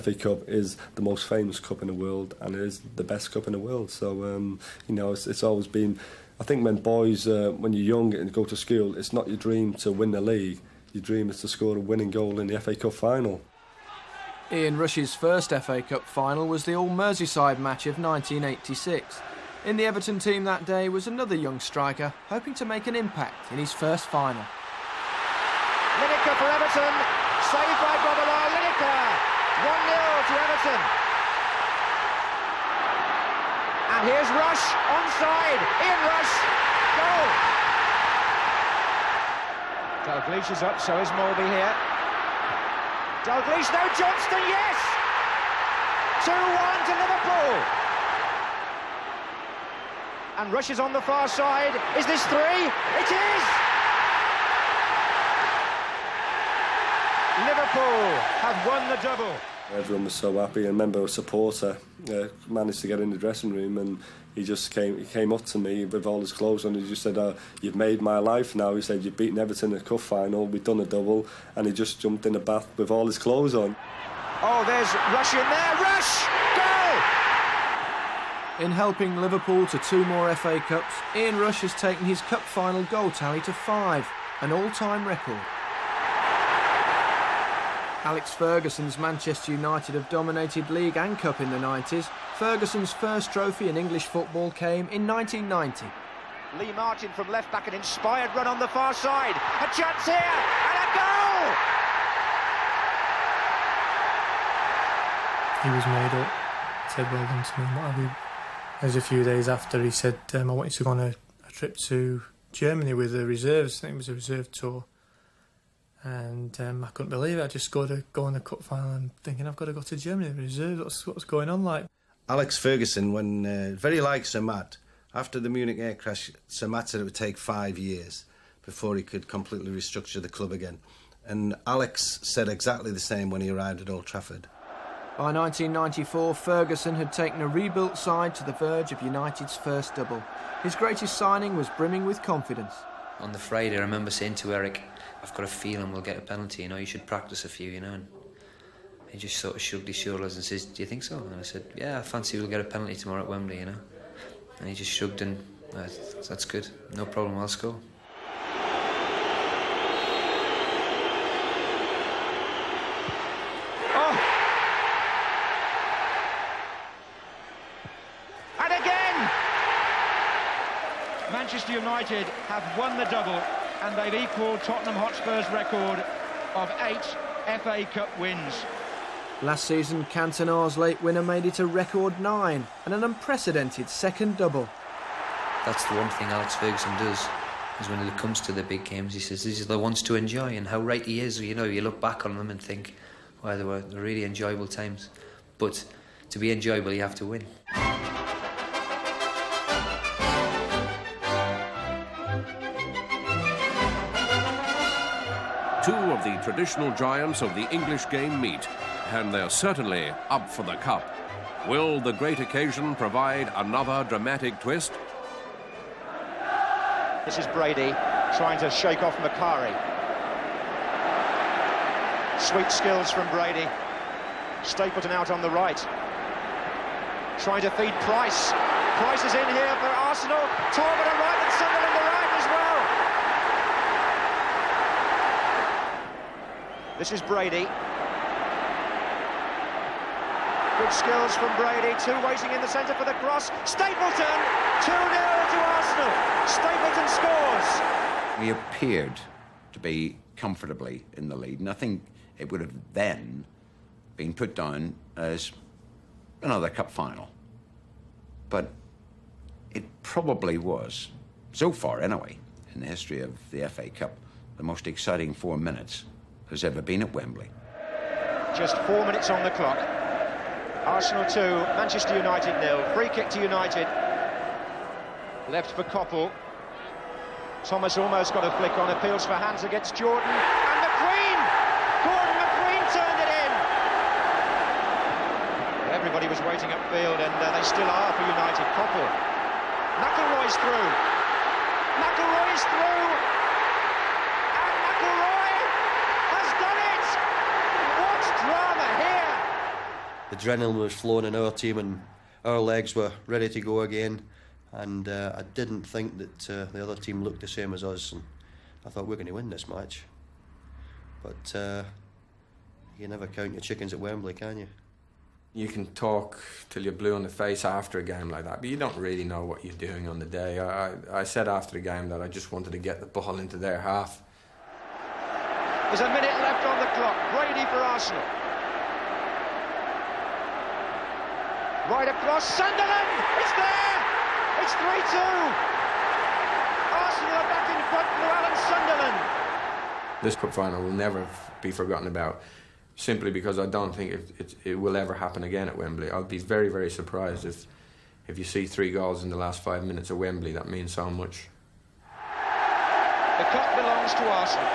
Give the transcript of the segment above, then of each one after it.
FA Cup is the most famous cup in the world, and it is the best cup in the world. So, you know, it's always been... I think when boys, when you're young and go to school, it's not your dream to win the league. Your dream is to score a winning goal in the FA Cup final. Ian Rush's first FA Cup final was the All-Merseyside match of 1986. In the Everton team that day was another young striker hoping to make an impact in his first final. Lineker for Everton, saved by Bobolo. Lineker, 1-0 to Everton. And here's Rush, onside, Ian Rush, goal. Dalglish is up, so is Mulby here. Dalglish, no, Johnston, yes! 2-1 to Liverpool. And Rush is on the far side. Is this 3? It is! Liverpool have won the double. Everyone was so happy. I remember a supporter managed to get in the dressing room, and he came up to me with all his clothes on. He just said, "You've made my life now." He said, "You've beaten Everton in the cup final. We've done a double," and he just jumped in the bath with all his clothes on. Oh, there's Rush in there. Rush, goal! In helping Liverpool to 2 more FA Cups, Ian Rush has taken his cup final goal tally to 5, an all-time record. Alex Ferguson's Manchester United have dominated league and cup in the 90s. Ferguson's first trophy in English football came in 1990. Lee Martin from left back, an inspired run on the far side. A chance here, and a goal! He was made up, said well done to me, what have you. It was a few days after he said, I want you to go on a trip to Germany with the reserves. I think it was a reserve tour. And I couldn't believe it. I just scored a goal in the cup final and thinking, I've got to go to Germany, the reserves, what's going on like? Alex Ferguson, when very like Sir Matt, after the Munich air crash, Sir Matt said it would take 5 years before he could completely restructure the club again. And Alex said exactly the same when he arrived at Old Trafford. By 1994, Ferguson had taken a rebuilt side to the verge of United's first double. His greatest signing was brimming with confidence. On the Friday, I remember saying to Eric, "I've got a feeling we'll get a penalty, you should practice a few, And he just sort of shrugged his shoulders and says, "Do you think so?" And I said, "Yeah, I fancy we'll get a penalty tomorrow at Wembley, And he just shrugged and, "That's good, no problem, I'll score." Oh! And again! Manchester United have won the double, and they've equalled Tottenham Hotspur's record of 8 FA Cup wins. Last season, Cantona's late winner made it a record 9 and an unprecedented second double. That's the one thing Alex Ferguson does, is when it comes to the big games, he says these are the ones to enjoy, and how right he is. You look back on them and think, wow, they were really enjoyable times. But to be enjoyable, you have to win. Two of the traditional giants of the English game meet, and they're certainly up for the cup. Will the great occasion provide another dramatic twist? This is Brady trying to shake off Macari. Sweet skills from Brady. Stapleton out on the right. Trying to feed Price. Price is in here for Arsenal. Talbot on right and Sunderland on the right as well. This is Brady. Good skills from Brady. 2 waiting in the centre for the cross. Stapleton! 2-0 to Arsenal. Stapleton scores. We appeared to be comfortably in the lead, and I think it would have then been put down as another cup final. But it probably was, so far anyway, in the history of the FA Cup, the most exciting 4 minutes has ever been at Wembley. Just 4 minutes on the clock. Arsenal 2, Manchester United 0. Free kick to United. Left for Koppel. Thomas almost got a flick on, appeals for hands against Jordan. And McQueen! Gordon McQueen turned it in! Everybody was waiting upfield, and they still are for United. Koppel. McElroy's through. McElroy's through! And McElroy has done it! What drama here! adrenaline was flowing in our team and our legs were ready to go again. And I didn't think that the other team looked the same as us. And I thought, we're going to win this match. But you never count your chickens at Wembley, can you? You can talk till you're blue in the face after a game like that, but you don't really know what you're doing on the day. I said after the game that I just wanted to get the ball into their half. There's a minute left on the clock. Brady for Arsenal. Right across, Sunderland! It's there! It's 3-2! Arsenal are back in front through Alan Sunderland. This cup final will never be forgotten about, simply because I don't think it will ever happen again at Wembley. I'll be very, very surprised if you see 3 goals in the last 5 minutes at Wembley. That means so much. The cup belongs to Arsenal.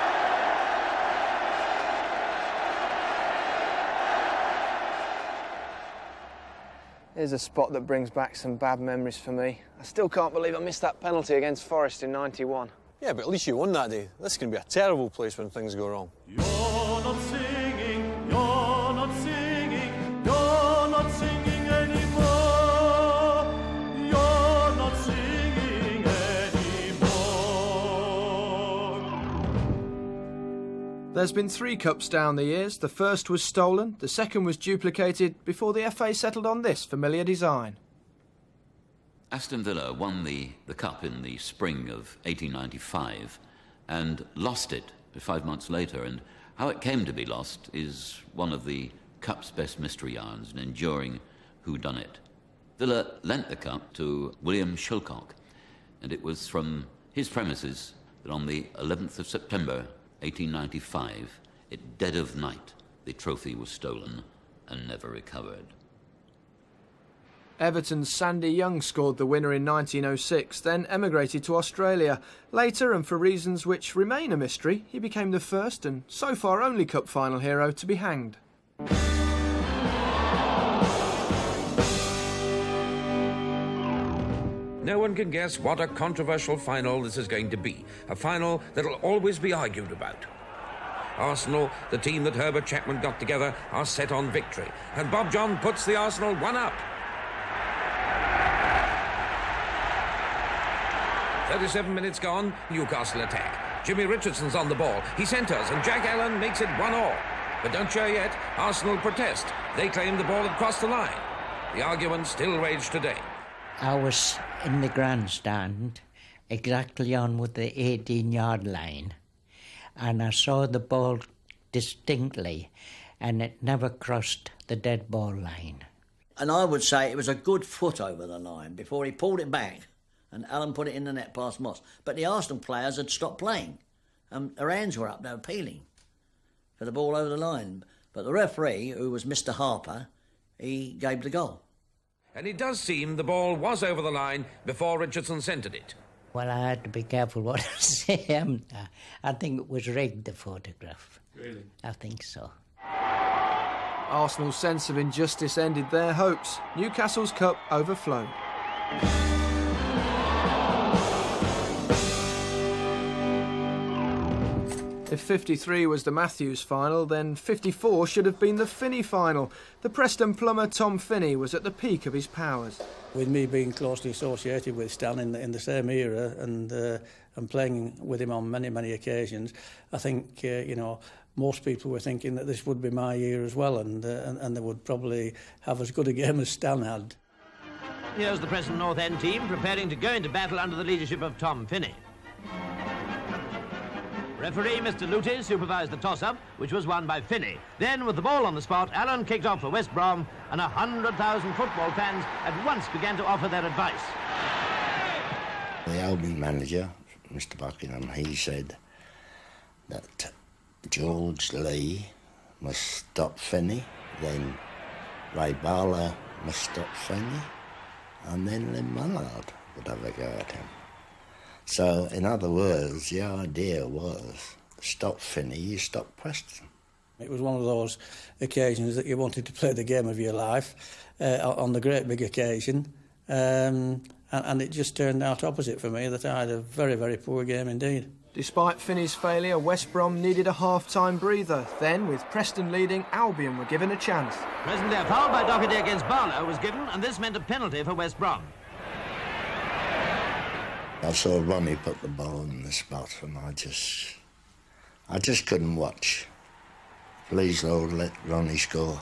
Here's a spot that brings back some bad memories for me. I still can't believe I missed that penalty against Forest in '91. Yeah, but at least you won that day. This can be a terrible place when things go wrong. You're not singing, you're not singing, you're not singing anymore. You're not singing anymore. There's been 3 cups down the years. The first was stolen, the second was duplicated, before the FA settled on this familiar design. Aston Villa won the cup in the spring of 1895 and lost it 5 months later, and how it came to be lost is one of the cup's best mystery yarns, an enduring whodunit. Villa lent the cup to William Shilcock, and it was from his premises that on the 11th of September 1895, at dead of night, the trophy was stolen and never recovered. Everton's Sandy Young scored the winner in 1906, then emigrated to Australia. Later, and for reasons which remain a mystery, he became the first and so far only cup final hero to be hanged. No one can guess what a controversial final this is going to be. A final that'll always be argued about. Arsenal, the team that Herbert Chapman got together, are set on victory. And Bob John puts the Arsenal one up. 37 minutes gone, Newcastle attack. Jimmy Richardson's on the ball. He centres and Jack Allen makes it 1-1. But don't show yet, Arsenal protest. They claim the ball had crossed the line. The argument still rages today. I was in the grandstand, exactly on with the 18-yard line, and I saw the ball distinctly, and it never crossed the dead ball line. And I would say it was a good foot over the line before he pulled it back, and Allen put it in the net past Moss. But the Arsenal players had stopped playing, and their hands were up, they were peeling for the ball over the line. But the referee, who was Mr. Harper, he gave the goal. And it does seem the ball was over the line before Richardson centred it. Well, I had to be careful what I say. I think it was rigged, the photograph. Really? I think so. Arsenal's sense of injustice ended their hopes. Newcastle's cup overflowed. If 53 was the Matthews final, then 54 should have been the Finney final. The Preston plumber Tom Finney was at the peak of his powers. With me being closely associated with Stan in the same era and playing with him on many, many occasions, I think, most people were thinking that this would be my year as well, and they would probably have as good a game as Stan had. Here's the Preston North End team preparing to go into battle under the leadership of Tom Finney. Referee Mr. Luty supervised the toss-up, which was won by Finney. Then, with the ball on the spot, Allen kicked off for West Brom, and 100,000 football fans at once began to offer their advice. The Albion manager, Mr. Buckingham, he said that George Lee must stop Finney, then Ray Barlow must stop Finney, and then Lynn Mullard would have a go at him. So, in other words, the idea was, stop Finney, you stop Preston. It was one of those occasions that you wanted to play the game of your life on the great big occasion, and it just turned out opposite for me, that I had a very, very poor game indeed. Despite Finney's failure, West Brom needed a half-time breather. Then, with Preston leading, Albion were given a chance. Presently a foul by Doherty against Barlow was given, and this meant a penalty for West Brom. I saw Ronnie put the ball in the spot, and I just couldn't watch. Please, Lord, let Ronnie score.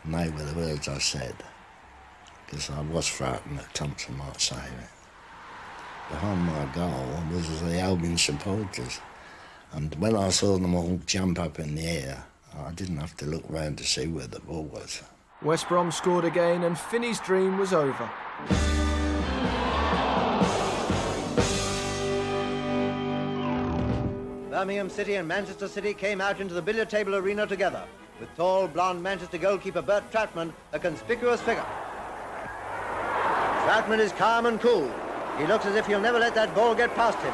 And they were the words I said, because I was frightened that Thompson might save it. Behind my goal was the Albion supporters, and when I saw them all jump up in the air, I didn't have to look round to see where the ball was. West Brom scored again, and Finney's dream was over. Birmingham City and Manchester City came out into the billiard table arena together, with tall, blonde Manchester goalkeeper Bert Troutman a conspicuous figure. Troutman is calm and cool. He looks as if he'll never let that ball get past him.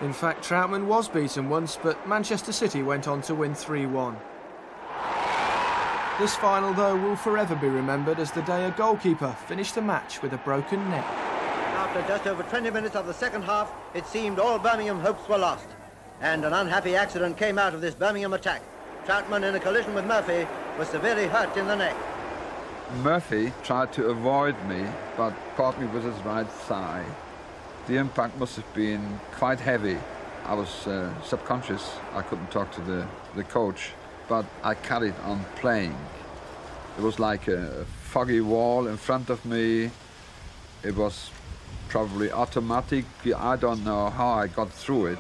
In fact, Troutman was beaten once, but Manchester City went on to win 3-1. This final, though, will forever be remembered as the day a goalkeeper finished the match with a broken neck. After just over 20 minutes of the second half, it seemed all Birmingham hopes were lost. And an unhappy accident came out of this Birmingham attack. Troutman, in a collision with Murphy, was severely hurt in the neck. Murphy tried to avoid me, but caught me with his right thigh. The impact must have been quite heavy. I was subconscious. I couldn't talk to the coach, but I carried on playing. It was like a foggy wall in front of me. It was probably automatic. I don't know how I got through it.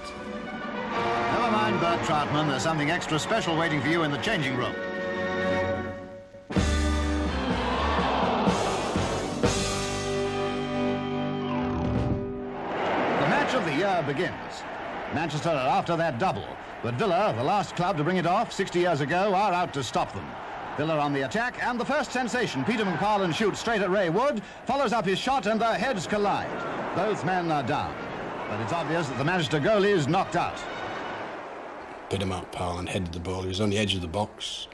Never mind, Bert Troutman. There's something extra special waiting for you in the changing room. Of the year begins. Manchester are after that double, but Villa, the last club to bring it off 60 years ago, are out to stop them. Villa on the attack, and the first sensation, Peter McFarlane shoots straight at Ray Wood, follows up his shot, and their heads collide. Both men are down, but it's obvious that the Manchester goalie is knocked out. Peter McFarlane headed the ball. He was on the edge of the box.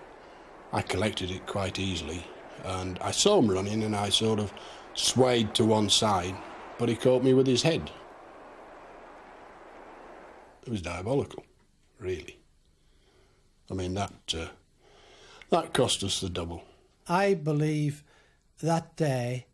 I collected it quite easily, and I saw him running, and I sort of swayed to one side, but he caught me with his head. It was diabolical, really. I mean, that cost us the double. I believe that day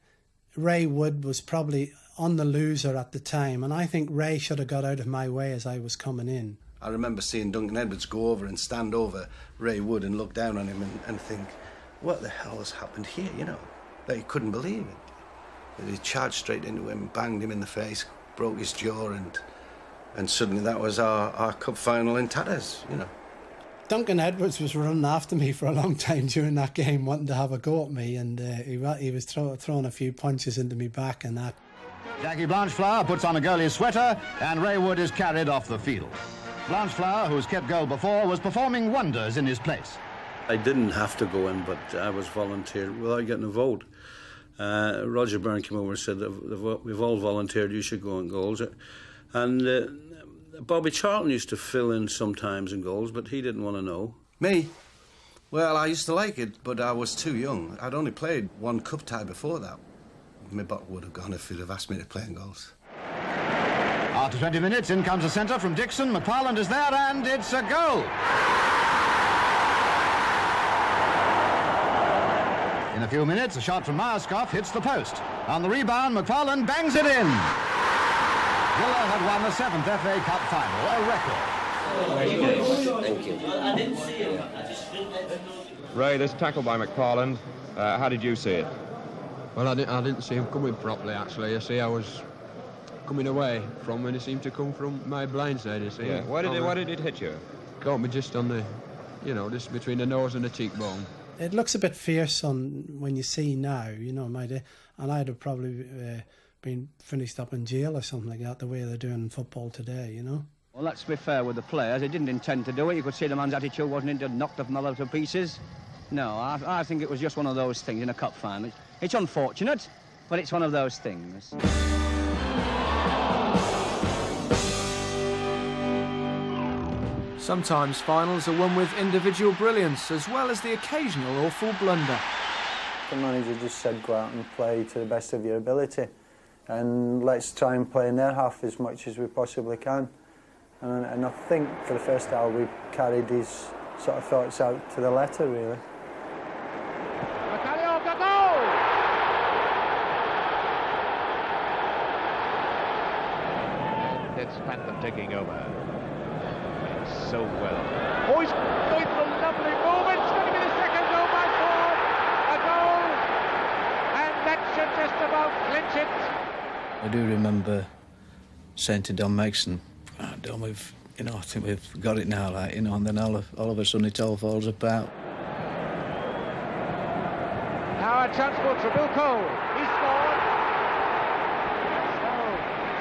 Ray Wood was probably on the loser at the time, and I think Ray should have got out of my way as I was coming in. I remember seeing Duncan Edwards go over and stand over Ray Wood and look down on him and think, what the hell has happened here, you know? That he couldn't believe it. That he charged straight into him, banged him in the face, broke his jaw, and suddenly that was our cup final in tatters, you know. Duncan Edwards was running after me for a long time during that game, wanting to have a go at me, and he was throwing a few punches into me back and that. Jackie Blanchflower puts on a goalie's sweater, and Ray Wood is carried off the field. Blanchflower, who's kept goal before, was performing wonders in his place. I didn't have to go in, but I was volunteered without getting a vote. Roger Byrne came over and said, we've all volunteered, you should go in goals. And Bobby Charlton used to fill in sometimes in goals, but he didn't want to know. Me? Well, I used to like it, but I was too young. I'd only played one cup tie before that. My butt would have gone if he'd have asked me to play in goals. After 20 minutes, in comes a centre from Dixon. McFarland is there, and it's a goal. In a few minutes, a shot from Myerscough hits the post. On the rebound, McFarland bangs it in. Villa had won the 7th FA Cup final, a record. Thank you. I didn't see it. Ray, this tackle by McFarland, how did you see it? Well, I didn't see him coming properly, actually. You see, I was coming away from when he seemed to come from my blind side, you see. Yeah. Why did it hit you? Caught me just on the, just between the nose and the cheekbone. It looks a bit fierce when you see now, and I'd have probably been finished up in jail or something like that, the way they're doing football today, Well, let's be fair with the players. They didn't intend to do it. You could see the man's attitude wasn't into knocked them all to pieces. No, I think it was just one of those things in a cup final. It's unfortunate, but it's one of those things. Sometimes finals are won with individual brilliance as well as the occasional awful blunder. The manager just said go out and play to the best of your ability and let's try and play in their half as much as we possibly can. And I think for the first hour we carried these sort of thoughts out to the letter, really. It's Phantom taking over. So well. Oh, he's going for a lovely move. It's going to be the second goal by Ford. A goal. And that should just about clinch it. I do remember saying to Don Megson, Don, I think we've got it now, and then all of a sudden it all falls apart. Now a chance for Trebilco. He scored. So,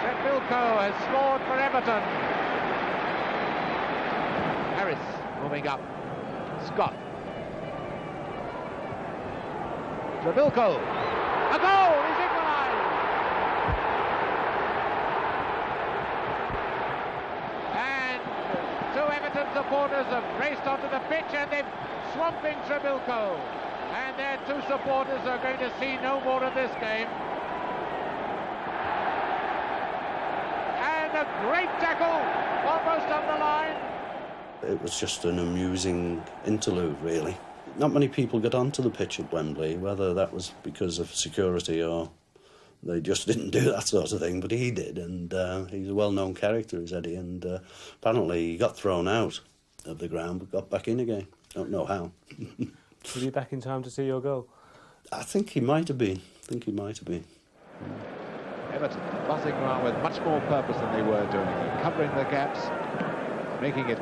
Trebilco has scored for Everton. Harris moving up. Scott. Trebilco. A goal! He's equalised! And two Everton supporters have raced onto the pitch and they're swamping Trebilco. And their two supporters are going to see no more of this game. And a great tackle, almost on the line. It was just an amusing interlude, really. Not many people got onto the pitch at Wembley, whether that was because of security or they just didn't do that sort of thing, but he did, and he's a well-known character, is Eddie, and apparently he got thrown out of the ground but got back in again. Don't know how. Was he back in time to see your goal? I think he might have been. Everton buzzing around with much more purpose than they were doing, covering the gaps, making it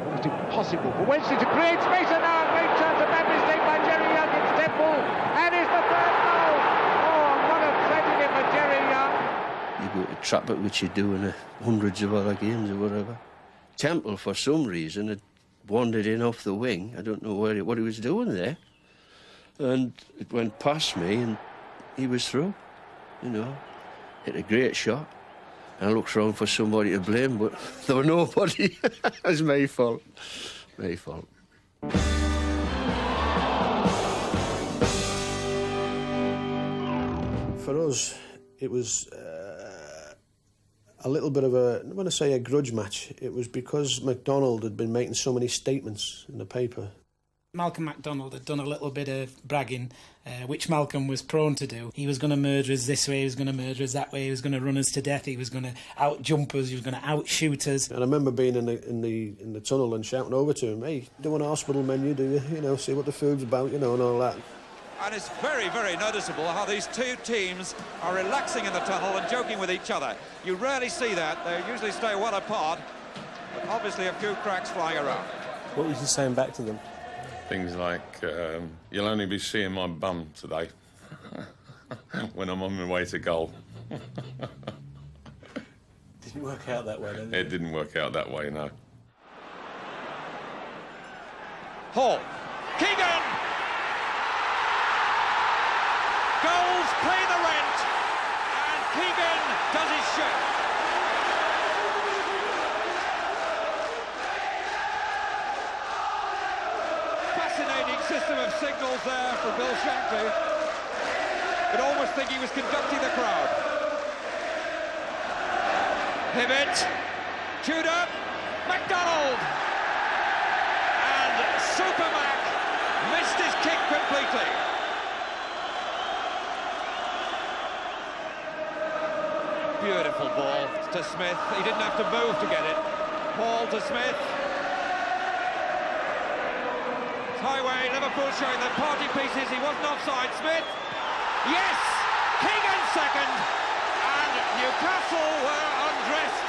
almost impossible for Wednesday to create space, and now a great chance, a bad mistake by Jerry Young. It's Temple, and it's the third goal. Oh, what a tragedy for Jerry Young. You go to Trafford, which you do in hundreds of other games or whatever. Temple, for some reason, had wandered in off the wing. I don't know what he was doing there. And it went past me, and he was through. Hit a great shot. And I looked around for somebody to blame, but there was nobody. It was my fault. For us, it was a little bit of I don't want to say a grudge match. It was because MacDonald had been making so many statements in the paper. Malcolm MacDonald had done a little bit of bragging, which Malcolm was prone to do. He was going to murder us this way, he was going to murder us that way, he was going to run us to death, he was going to out-jump us, he was going to out-shoot us. And I remember being in the tunnel and shouting over to him, "Hey, do an hospital menu, do you? See what the food's about, and all that." And it's very, very noticeable how these two teams are relaxing in the tunnel and joking with each other. You rarely see that. They usually stay well apart, but obviously a few cracks flying around. What was he saying back to them? Things like, you'll only be seeing my bum today when I'm on my way to goal. Didn't work out that way, did it? It didn't work out that way, no. Hall. Keegan! Goals pay the rent, and Keegan does his share. Fascinating system of signals there for Bill Shankly. Could almost think he was conducting the crowd. Pivot, Tudor, MacDonald, and Super Mac missed his kick completely. Beautiful ball to Smith. He didn't have to move to get it. Paul to Smith. Highway, Liverpool showing the party pieces. He wasn't offside. Smith. Yes! Keegan second. And Newcastle were undressed.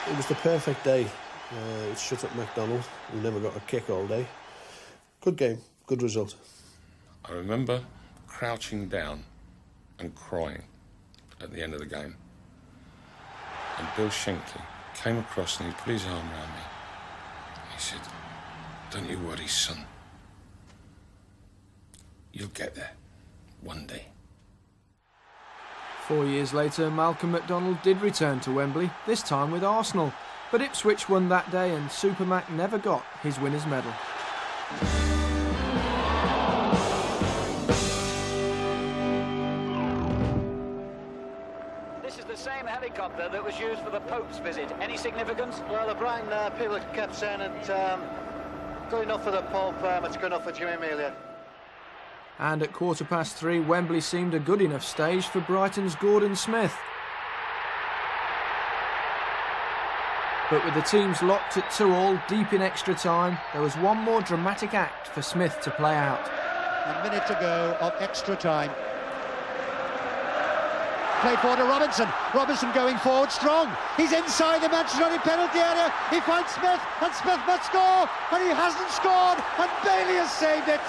It was the perfect day. It shut up MacDonald, who never got a kick all day. Good game, good result. I remember crouching down and crying at the end of the game. And Bill Shankly came across and he put his arm around me. He said, "Don't you worry, son. You'll get there one day." 4 years later, Malcolm MacDonald did return to Wembley, this time with Arsenal. But Ipswich won that day and Super Mac never got his winner's medal. This is the same helicopter that was used for the Pope's visit. Any significance? Well, Brian, people kept saying it's good enough for the Pope, it's good enough for Jimmy Amelia. And at 3:15, Wembley seemed a good enough stage for Brighton's Gordon Smith. But with the teams locked at 2-2 deep in extra time, there was one more dramatic act for Smith to play out. A minute to go of extra time. Played forward to Robinson. Robinson going forward strong. He's inside the Manchester United penalty area. He finds Smith, and Smith must score, and he hasn't scored, and Bailey has saved it.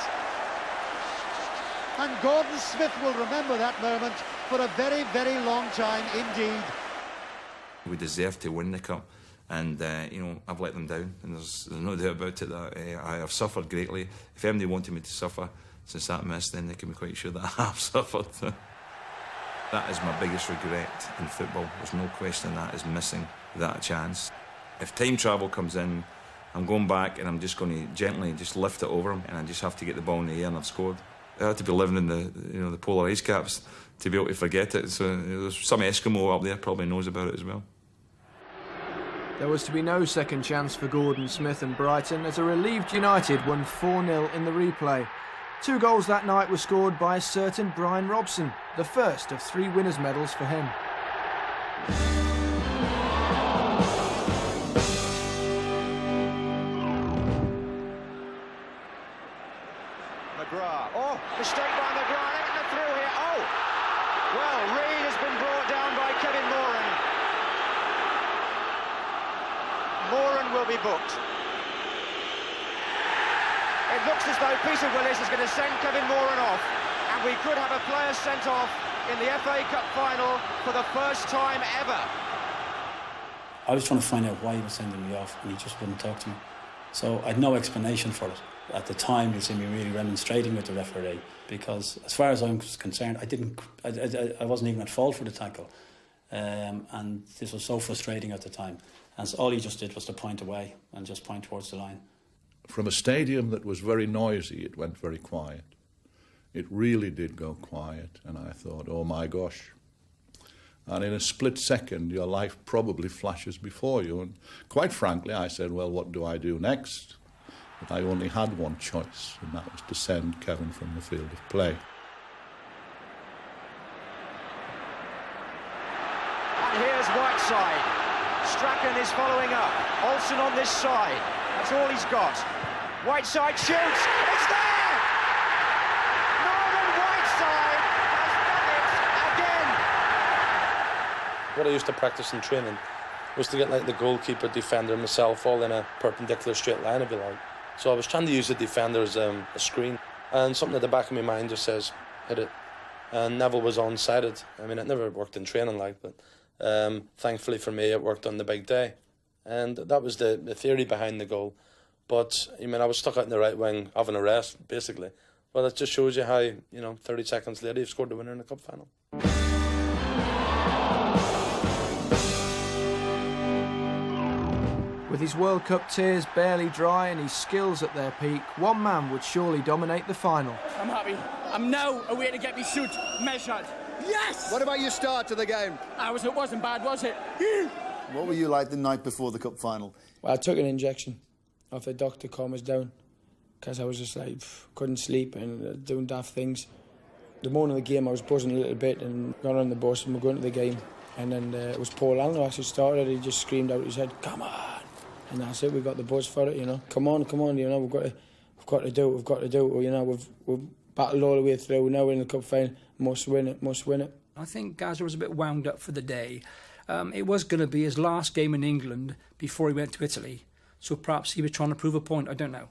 And Gordon Smith will remember that moment for a very, very long time indeed. We deserve to win the cup, and you know, I've let them down, and there's no doubt about it that I have suffered greatly. If anybody wanted me to suffer since that miss, then they can be quite sure that I have suffered. That is my biggest regret in football. There's no question that is missing that chance. If time travel comes in, I'm going back and I'm just going to gently just lift it over him, and I just have to get the ball in the air and I've scored. I had to be living in the polar ice caps to be able to forget it. So there's some Eskimo up there probably knows about it as well. There was to be no second chance for Gordon Smith and Brighton as a relieved United won 4-0 in the replay. 2 goals that night were scored by a certain Brian Robson, the first of 3 winners' medals for him. McGrath. Oh, mistake by McGrath. They're getting through here. Oh! Well, Reid has been brought down by Kevin Moran. Moran will be booked. It looks as though Peter Willis is going to send Kevin Moran off, and we could have a player sent off in the FA Cup final for the first time ever. I was trying to find out why he was sending me off, and he just wouldn't talk to me. So I had no explanation for it. At the time, you'll see me really remonstrating with the referee, because as far as I was concerned, I wasn't even at fault for the tackle. And this was so frustrating at the time. And so all he just did was to point away and just point towards the line. From a stadium that was very noisy, it went very quiet. It really did go quiet, and I thought, oh my gosh. And in a split second, your life probably flashes before you. And quite frankly, I said, well, what do I do next? But I only had one choice, and that was to send Kevin from the field of play. And here's Whiteside. Strachan is following up. Olsen on this side. That's all he's got. Whiteside shoots. It's there! Norman Whiteside has done it again. What I used to practice in training was to get like the goalkeeper, defender, and myself all in a perpendicular straight line, if you like. So I was trying to use the defender as a screen, and something at the back of my mind just says, hit it. And Neville was onside. I mean, it never worked in training like, but thankfully for me, it worked on the big day. And that was the theory behind the goal. But, I mean, I was stuck out in the right wing, having a rest, basically. Well, it just shows you how, 30 seconds later, you've scored the winner in the cup final. With his World Cup tears barely dry and his skills at their peak, one man would surely dominate the final. I'm happy. I'm now away to get me shoot measured. Yes! What about your start to the game? It wasn't bad, was it? What were you like the night before the cup final? Well, I took an injection off the doctor, calm us down, because I was just like, couldn't sleep and doing daft things. The morning of the game, I was buzzing a little bit and got on the bus and we're going to the game. And then it was Paul Allen who actually started. He just screamed out his head, "Come on!" And that's it. We got the buzz for it, Come on, we've got to do it. We've battled all the way through. Now we're in the cup final. Must win it. I think Gazza was a bit wound up for the day. It was going to be his last game in England before he went to Italy. So perhaps he was trying to prove a point. I don't know.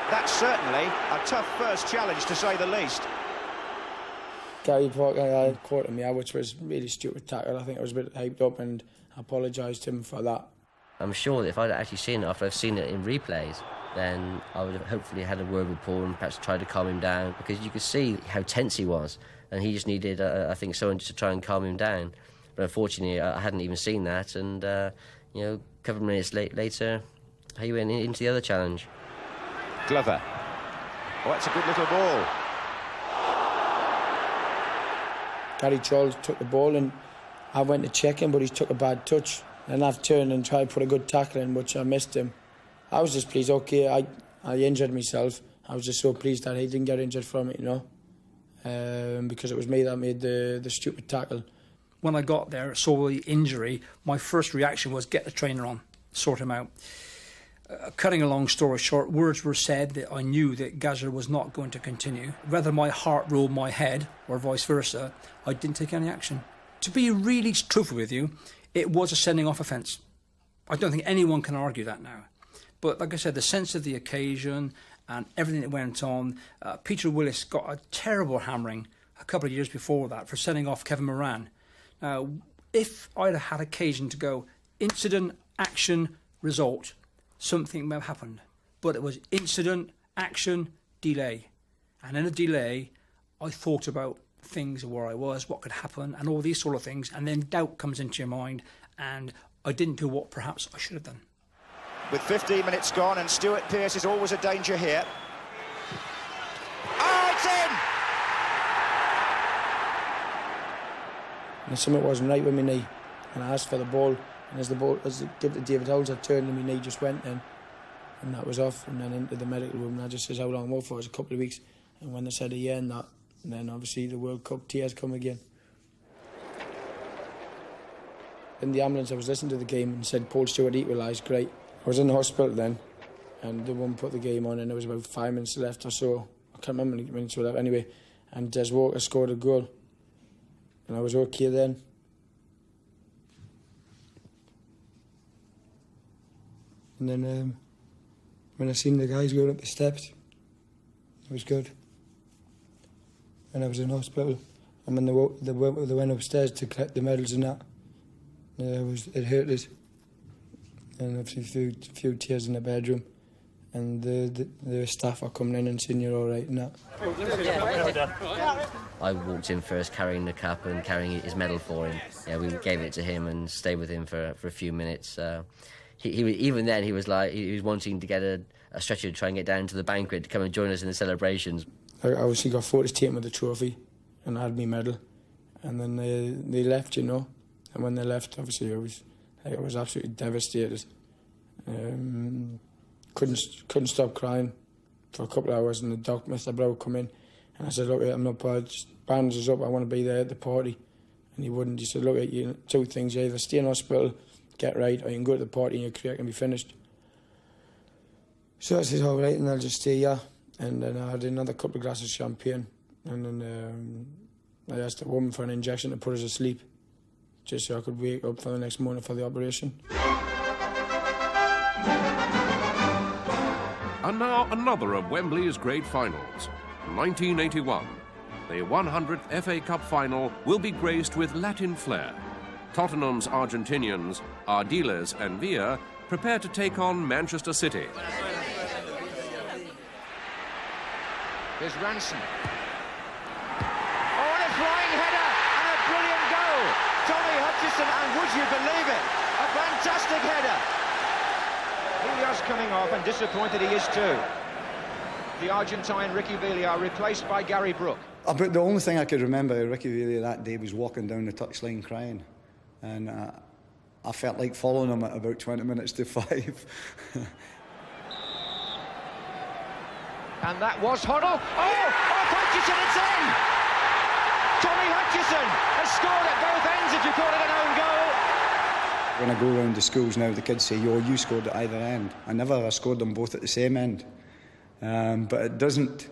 That's certainly a tough first challenge, to say the least. Gary Parker caught me out, which was really stupid tackle. I think I was a bit hyped up and I apologised to him for that. I'm sure that if I'd actually seen it after I've seen it in replays, then I would have hopefully had a word with Paul and perhaps tried to calm him down, because you could see how tense he was and he just needed, I think, someone just to try and calm him down. But unfortunately, I hadn't even seen that, and, a couple of minutes later, he went into the other challenge. Glover. Oh, that's a good little ball. Gary Charles took the ball and I went to check him, but he took a bad touch. And I've turned and tried to put a good tackle in, which I missed him. I was just pleased, okay, I injured myself. I was just so pleased that he didn't get injured from it, you know, because it was me that made the stupid tackle. When I got there, saw the injury, my first reaction was get the trainer on, sort him out. Cutting a long story short, words were said that I knew that Gazza was not going to continue. Whether my heart ruled my head or vice versa, I didn't take any action. To be really truthful with you, it was a sending off offence. I don't think anyone can argue that now. But like I said, the sense of the occasion and everything that went on, Peter Willis got a terrible hammering a couple of years before that for sending off Kevin Moran. Now, if I'd have had occasion to go incident, action, result, something may have happened. But it was incident, action, delay. And in a delay, I thought about things of where I was, what could happen, and all these sort of things, and then doubt comes into your mind, and I didn't do what perhaps I should have done. With 15 minutes gone, and Stuart Pearce is always a danger here. Oh, it's in! And something wasn't right with my knee, and I asked for the ball, and as I gave it to David Howells, I turned and my knee just went in, and that was off, and then into the medical room, and I just says, how long more for? It was a couple of weeks, and when they said a year and that, and then obviously the World Cup tears come again. In the ambulance, I was listening to the game and said Paul Stewart equalised, great. I was in the hospital then, and the one put the game on, and there was about 5 minutes left or so. I can't remember how many minutes were left anyway. And Des Walker scored a goal, and I was okay then. And then when I seen the guys going up the steps, it was good. And I was in hospital, and when they went upstairs to collect the medals and that, it hurt us. And obviously a few tears in the bedroom, and the staff are coming in and saying you're all right and that. I walked in first carrying the cup and carrying his medal for him. Yeah, we gave it to him and stayed with him for a few minutes. He even then he was wanting to get a stretcher to try and get down to the banquet to come and join us in the celebrations. I obviously got photos taken with the trophy, and I had my medal, and then they left, you know. And when they left, obviously I was absolutely devastated. Couldn't stop crying for a couple of hours, and the doctor, Mr. Brow, come in, and I said, look, I'm not bad, just bandages up, I want to be there at the party. And he wouldn't. He said, look, you two things, you either stay in hospital, get right, or you can go to the party and your career can be finished. So I said, all right, and I'll just stay here. And then I had another couple of glasses of champagne, and then I asked a woman for an injection to put us to sleep, just so I could wake up for the next morning for the operation. And now another of Wembley's great finals, 1981. The 100th FA Cup final will be graced with Latin flair. Tottenham's Argentinians, Ardiles and Villa, prepare to take on Manchester City. Here's Ranson. Oh, and a flying header and a brilliant goal. Tommy Hutchison, and would you believe it? A fantastic header. Villar's coming off, and disappointed he is too. The Argentine Ricky Villar replaced by Gary Brooke. But the only thing I could remember of Ricky Villar that day was walking down the touchline crying, and I felt like following him at about 20 minutes to 5. And that was Hoddle. Oh, Hutchison, it's in! Tommy Hutchison has scored at both ends, if you call it an own goal. When I go around the schools now, the kids say, yo, you scored at either end. I never scored them both at the same end. But it doesn't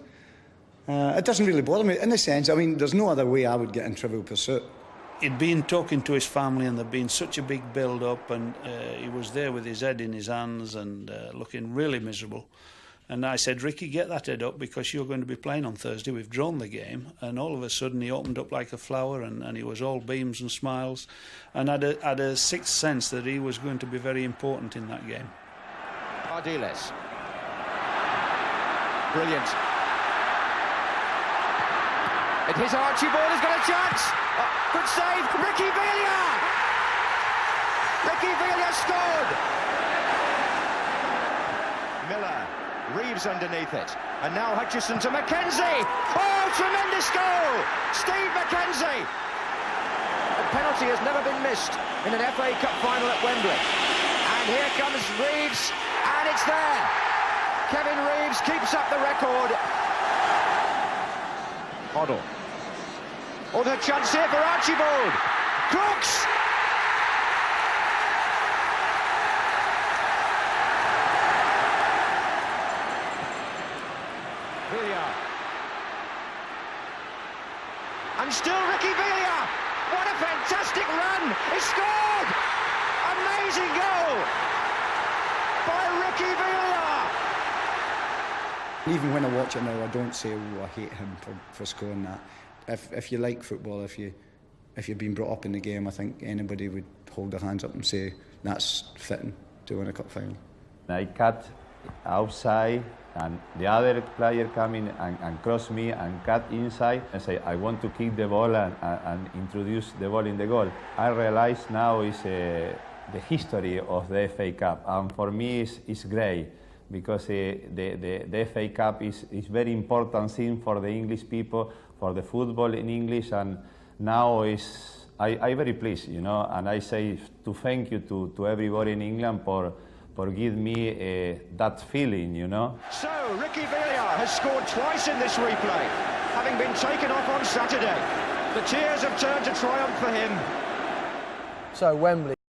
really bother me, in a sense. I mean, there's no other way I would get in Trivial Pursuit. He'd been talking to his family, and there'd been such a big build-up, and he was there with his head in his hands and looking really miserable. And I said, Ricky, get that head up, because you're going to be playing on Thursday. We've drawn the game. And all of a sudden he opened up like a flower, and he was all beams and smiles, and had a sixth sense that he was going to be very important in that game. Ardiles. Brilliant. It hit Archibald, has got a chance. Good save, Ricky Villar! Ricky Villar scored! Miller. Reeves underneath it, and now Hutchison to Mackenzie. Oh, tremendous goal! Steve Mackenzie penalty has never been missed in an FA Cup final at Wembley. And here comes Reeves, and it's there. Kevin Reeves keeps up the record. Hoddle. Oh, the chance here for Archibald. Crooks! Villiers. And still Ricky Villiers. What a fantastic run. He scored. Amazing goal by Ricky Villiers. Even when I watch it now, I don't say, oh, I hate him for scoring that. If you like football, if you've been brought up in the game, I think anybody would hold their hands up and say that's fitting to win a cup final. I cut outside, and the other player coming and cross me and cut inside and say, I want to kick the ball and introduce the ball in the goal. I realize now is the history of the FA Cup, and for me it's great because the FA Cup is very important thing for the English people, for the football in English, and now I very pleased, you know, and I say to thank you to everybody in England for giving me that feeling, you know. So, Ricky Villiers has scored twice in this replay, having been taken off on Saturday. The tears have turned to triumph for him. So, Wembley.